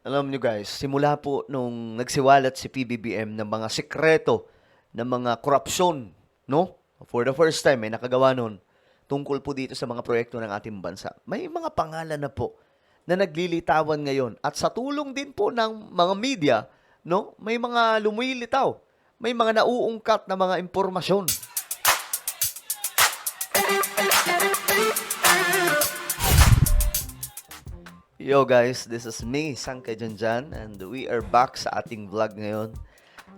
Alam nyo guys, simula po nung nagsiwalat si PBBM ng mga sekreto ng mga korupsyon, no? For the first time, may nakagawa nun tungkol po dito sa mga proyekto ng ating bansa. May mga pangalan na po na naglilitawan ngayon. At sa tulong din po ng mga media, no? May mga lumilitaw. May mga nauungkat na mga impormasyon. Yo guys, this is me, Sangkay Janjan, and we are back sa ating vlog ngayon.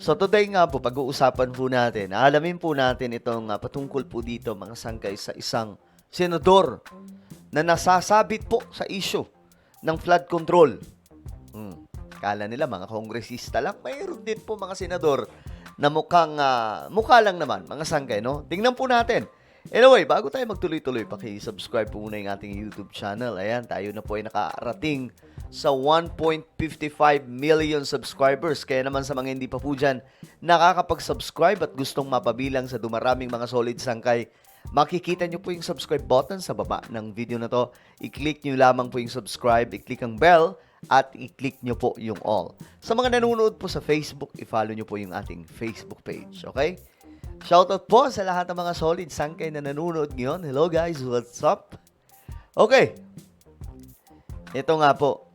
So today nga po, pag-uusapan po natin, alamin po natin itong patungkol po dito mga sangkay sa isang senador na nasasabit po sa issue ng flood control. Kala nila mga kongresista lang, mayroon din po mga senador na mukha lang naman, mga sangkay, no? Tingnan po natin. Anyway, bago tayo magtuloy-tuloy, paki-subscribe po muna yung ating YouTube channel. Ayan, tayo na po ay nakarating sa 1.55 million subscribers. Kaya naman sa mga hindi pa po dyan nakakapag-subscribe at gustong mapabilang sa dumaraming mga solid sangkay, makikita nyo po yung subscribe button sa baba ng video na to. I-click nyo lamang po yung subscribe, i-click ang bell, at i-click nyo po yung all. Sa mga nanonood po sa Facebook, i-follow nyo po yung ating Facebook page. Okay? Shoutout po sa lahat ng mga solid sangkay na nanonood ngayon. Hello guys, what's up? Okay. Ito nga po.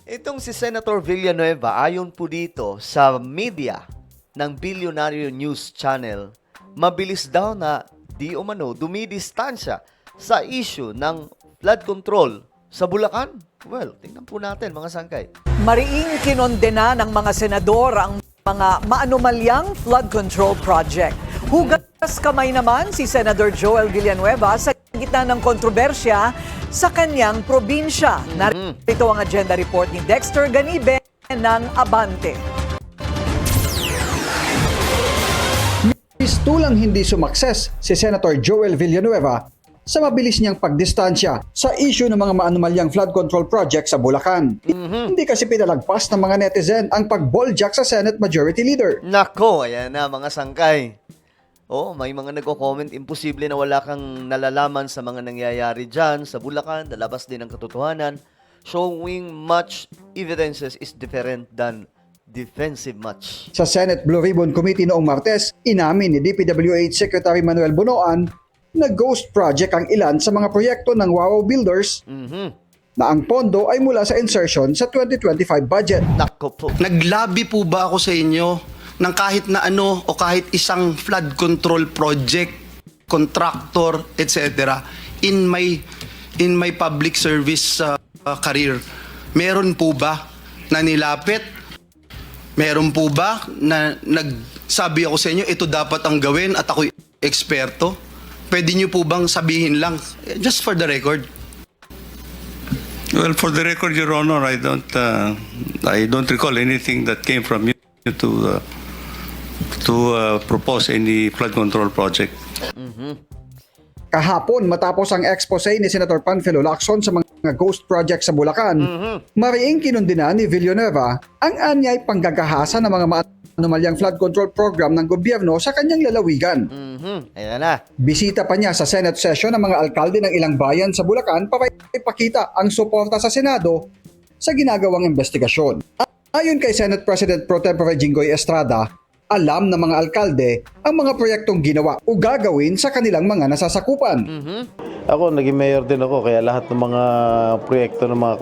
Itong si Senator Villanueva, ayon po dito sa media ng Billionaire News Channel, mabilis daw na di umano dumidistansya sa issue ng flood control sa Bulacan. Well, tingnan po natin mga sangkay. Mariing kinondena ng mga senador ang mga maanumalyang flood control project. Hugas kamay naman si Senator Joel Villanueva sa gitna ng kontrobersya sa kanyang probinsya. Narito ang agenda report ni Dexter Ganibe ng Abante. Pistulang hindi sumakses si Senator Joel Villanueva sa mabilis niyang pagdistansya sa issue ng mga maanumalyang flood control project sa Bulacan. Hindi kasi pinalagpas ng mga netizen ang pag-balljack sa Senate Majority Leader. Nako, ayan na mga sangkay. Oh, may mga nagko-comment, imposible na wala kang nalalaman sa mga nangyayari dyan sa Bulacan, lalabas din ang katotohanan, showing much evidences is different than defensive much. Sa Senate Blue Ribbon Committee noong Martes, inamin ni DPWH Secretary Manuel Bunoan na ghost project ang ilan sa mga proyekto ng Wawaw Builders na ang pondo ay mula sa insertion sa 2025 budget. Nako po. Naglabi po ba ako sa inyo ng kahit na ano o kahit isang flood control project, contractor, etc. in my public service career? Meron po ba na nilapit? Meron po ba na nagsabi ako sa inyo ito dapat ang gawin at ako'y eksperto? Pwede niyo po bang sabihin lang just for the record? Well, for the record, Your Honor, I don't recall anything that came from you to propose any flood control project. Kahapon, matapos ang expose ni Senator Panfilo Lacson sa mga ghost project sa Bulacan, mariing kinundina ni Villanueva ang anyay panggagahasa ng mga maanumalyang flood control program ng gobyerno sa kanyang lalawigan. Ayan na. Bisita pa niya sa Senate session ng mga alkalde ng ilang bayan sa Bulacan para ipakita ang suporta sa Senado sa ginagawang investigasyon. Ayon kay Senate President Pro Tempore Jinggoy Estrada, alam ng mga alkalde ang mga proyektong ginawa o gagawin sa kanilang mga nasasakupan. Ako, naging mayor din ako, kaya lahat ng mga proyekto ng mga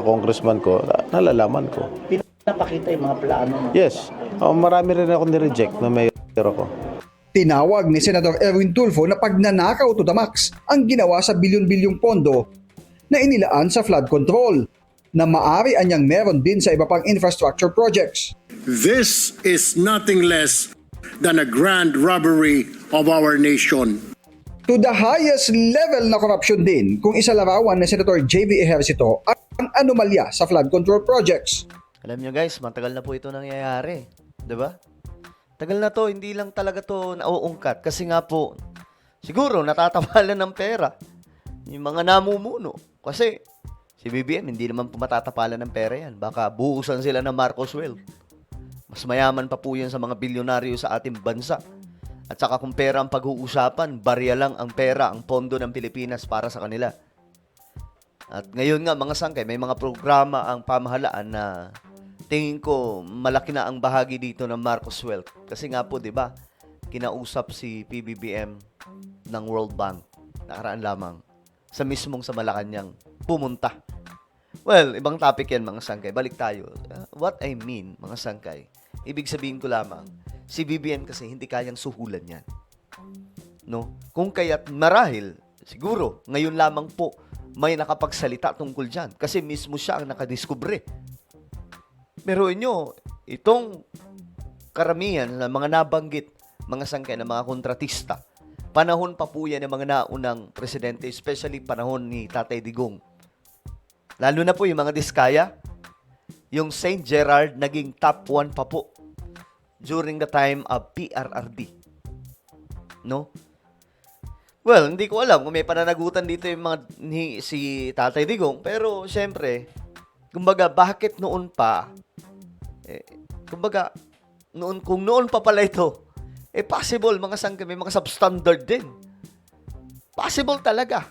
congressman ko, nalalaman ko. Pinapakita yung mga plano mo. Yes, marami rin ako ni-reject na mayor ako. Tinawag ni Senator Erwin Tulfo na pagnanakaw to the max ang ginawa sa bilyon-bilyong pondo na inilaan sa flood control na maaari anyang meron din sa iba pang infrastructure projects. This is nothing less than a grand robbery of our nation. To the highest level na korupsyon din kung isalarawan ni Senator J.V. Ejercito ang anomalya sa flood control projects. Alam nyo guys, matagal na po ito nangyayari. Diba? Tagal na to, hindi lang talaga to nauungkat. Kasi nga po, siguro natatapalan ng pera yung mga namumuno. Kasi si BBM, hindi naman po matatapalan ng pera yan. Baka buhusan sila ng Marcos wealth. Mas mayaman pa po yan sa mga bilyonaryo sa ating bansa. At saka kung pera ang pag-uusapan, barya lang ang pera, ang pondo ng Pilipinas para sa kanila. At ngayon nga mga sangkay, may mga programa ang pamahalaan na tingin ko malaki na ang bahagi dito ng Marcos Wealth. Kasi nga po, 'di ba? Kinausap si PBBM ng World Bank nakaraan lamang sa mismong sa Malacanang pumunta. Well, ibang topic yan mga sangkay. Balik tayo. What I mean, mga sangkay, ibig sabihin ko lamang, si BBM kasi hindi kayang suhulan yan. No? Kung kaya't marahil, siguro, ngayon lamang po, may nakapagsalita tungkol dyan. Kasi mismo siya ang nakadiskubre. Pero inyo, itong karamihan na mga nabanggit, mga sangkay na mga kontratista, panahon pa po yan ng mga naunang presidente, especially panahon ni Tatay Digong. Lalo na po yung mga Diskaya, yung St. Gerard naging top 1 pa po during the time of PRRD. No? Well, hindi ko alam kung may pananagutan dito yung mga si Tatay Digong, pero syempre, kumbaga bakit noon pa kumbaga kung noon pa pala ito, possible mga sangkay, may mga substandard din. Possible talaga.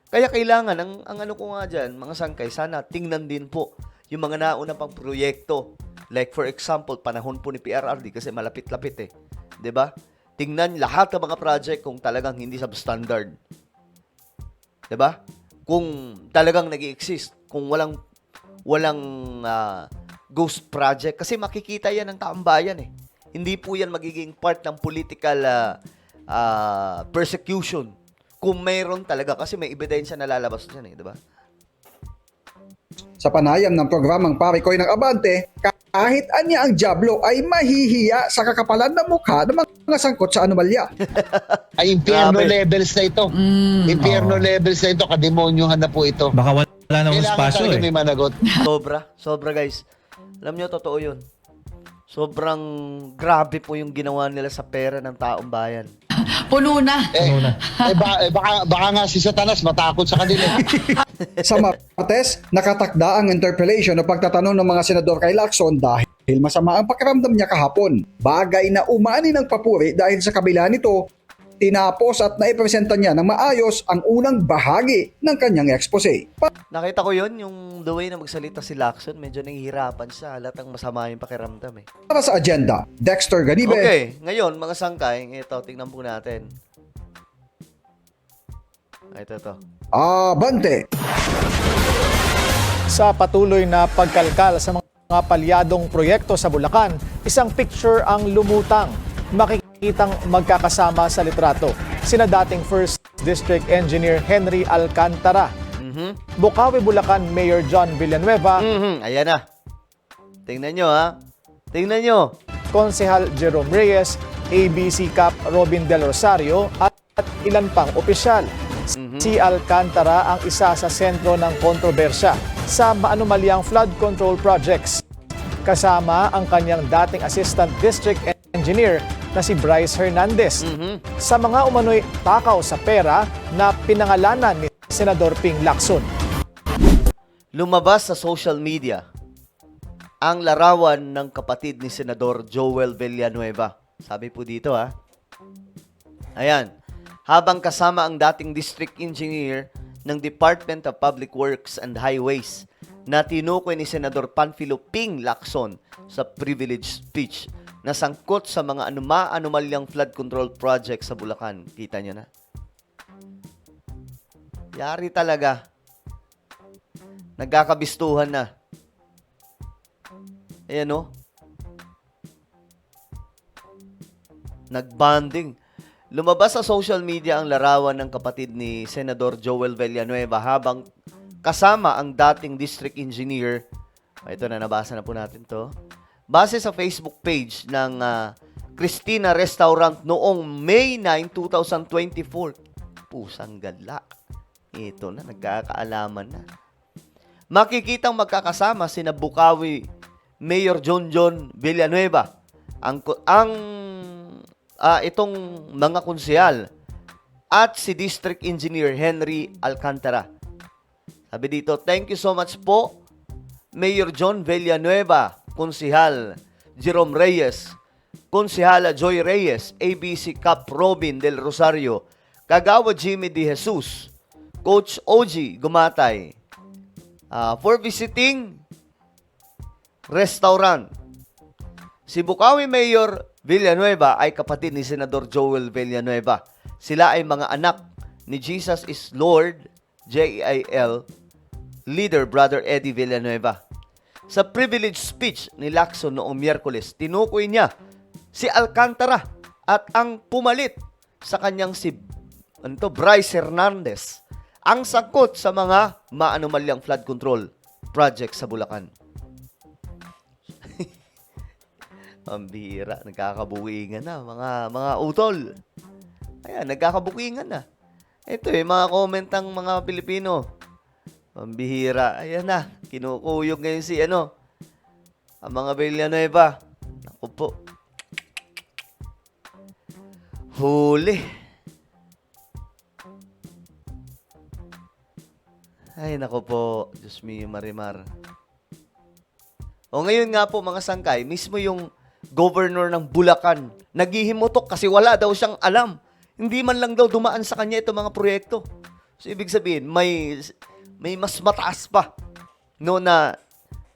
Kaya kailangan, ang ano ko nga dyan, mga sangkay, sana tingnan din po yung mga nauna pang proyekto. Like for example, panahon po ni PRRD kasi malapit-lapit 'di ba? Tingnan lahat ng mga project kung talagang hindi substandard. 'Di ba? Kung talagang nag-i-exist, kung walang ghost project kasi makikita 'yan ng taong bayan Hindi po 'yan magiging part ng political persecution. Kung mayroon talaga kasi may ebidensya na lalabas diyan di ba? Sa panayam ng programang Parikoy ng Abante, kahit anya ang Diablo ay mahihiya sa kakapalan ng mukha ng mga sangkot sa anomalya. Ay, impyerno Grabe. levels na ito. Impyerno levels na ito, kademonyohan na po ito. Baka wala namang Kailangan spasyo talaga may managot. Sobra guys. Alam nyo, totoo yun. Sobrang grabe po yung ginawa nila sa pera ng taong bayan. Puno na. Baka nga si Satanas matakot sa kanila. Sa Martes, nakatakda ang interpellation o pagtatanong ng mga senador kay Lacson dahil masama ang pakiramdam niya kahapon. Bagay na umani ng papuri dahil sa kabila nito, tinapos at naipresenta niya ng maayos ang unang bahagi ng kanyang expose. Nakita ko yun, yung the way na magsalita si Lacson, medyo nahihirapan siya. Halatang masama yung pakiramdam Para sa agenda, Dexter Ganibe. Okay, ngayon, mga sangkay, ito, tingnan po natin. Ito. Abante. Sa patuloy na pagkalkal sa mga palyadong proyekto sa Bulacan, isang picture ang lumutang. Makikitang magkakasama sa litrato sina dating 1st District Engineer Henry Alcantara, Bukawi, Bulacan Mayor John Villanueva, Ayan na. Tingnan nyo Tingnan nyo. Konsehal Jerome Reyes, ABC Cap Robin Del Rosario at ilan pang opisyal. Si Alcantara ang isa sa sentro ng kontrobersya sa maanumalyang flood control projects. Kasama ang kanyang dating Assistant District Engineer na si Bryce Hernandez sa mga umano'y takaw sa pera na pinangalanan ni Senador Ping Lacson. Lumabas sa social media ang larawan ng kapatid ni Senador Joel Villanueva. Sabi po dito Ayan. Habang kasama ang dating district engineer ng Department of Public Works and Highways na tinukoy ni Senador Panfilo Ping Lacson sa privilege speech na sangkot sa mga anomalyang flood control project sa Bulacan. Kita nyo na? Yari talaga. Nagkakabistuhan na. Ayan Nagbanding. Lumabas sa social media ang larawan ng kapatid ni Senador Joel Villanueva habang kasama ang dating district engineer. Ito na, nabasa na po natin to. Base sa Facebook page ng Christina Restaurant noong May 9, 2024. Pusang gala. Ito na, nagkakaalaman na. Makikitang magkakasama sina Bukawi Mayor John Villanueva. Itong mga konsehal at si District Engineer Henry Alcantara. Sabi dito, thank you so much po, Mayor John Villanueva, Konsehal Jerome Reyes, Konsehala Joy Reyes, ABC Cap Robin Del Rosario, Kagawa Jimmy De Jesus, Coach OG Gumatay, for visiting restaurant. Si Bukawi Mayor Villanueva ay kapatid ni Senador Joel Villanueva. Sila ay mga anak ni Jesus is Lord, JIL, leader Brother Eddie Villanueva. Sa privilege speech ni Lacson noong Miyerkules, tinukoy niya si Alcantara at ang pumalit sa kanyang si Bryce Hernandez ang sangkot sa mga maanomalyang flood control project sa Bulacan. Ang bihira, nagkakabukingan na mga utol. Ayan, nagkakabukingan na. Ito mga comment ng mga Pilipino. Ang bihira. Ayan na, kinukuyog ngayon si ang mga Villanueva. Naku po. Huli. Ay, naku po. Diyos mio, Marimar. O ngayon nga po mga sangkay, mismo yung governor ng Bulacan, naghihimutok kasi wala daw siyang alam. Hindi man lang daw dumaan sa kanya itong mga proyekto. So, ibig sabihin, may mas mataas pa na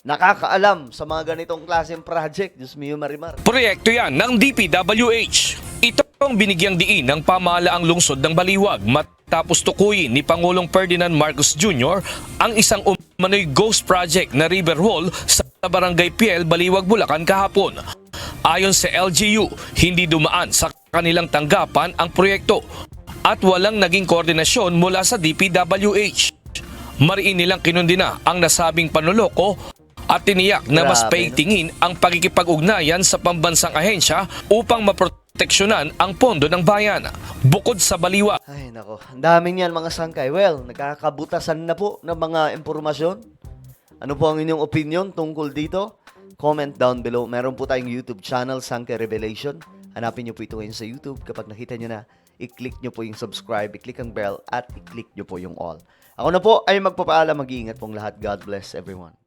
nakakaalam sa mga ganitong klaseng project. Diyos mio, Marimar. Proyekto yan ng DPWH. Ito ang binigyang diin ng pamahalaang lungsod ng Baliwag matapos tukuyin ni Pangulong Ferdinand Marcos Jr. ang isang umano'y ghost project na river hall sa Barangay Piel, Baliwag, Bulacan kahapon. Ayon sa LGU, hindi dumaan sa kanilang tanggapan ang proyekto at walang naging koordinasyon mula sa DPWH. Mariin nilang kinundina ang nasabing panloloko at tiniyak na mas Grabe, paigtingin ang pakikipag-ugnayan sa pambansang ahensya upang maproteksyonan ang pondo ng bayan. Bukod sa Baliwag, Ay, nako. Ang dami niyan mga sangkay. Well, nagkakabutasan na po ng mga impormasyon. Ano po ang inyong opinion tungkol dito? Comment down below. Meron po tayong YouTube channel, Sangkay Revelation. Hanapin niyo po ito ngayon sa YouTube. Kapag nakita niyo na, i-click niyo po yung subscribe, i-click ang bell, at i-click niyo po yung all. Ako na po ay magpapaalam. Mag-iingat pong lahat. God bless everyone.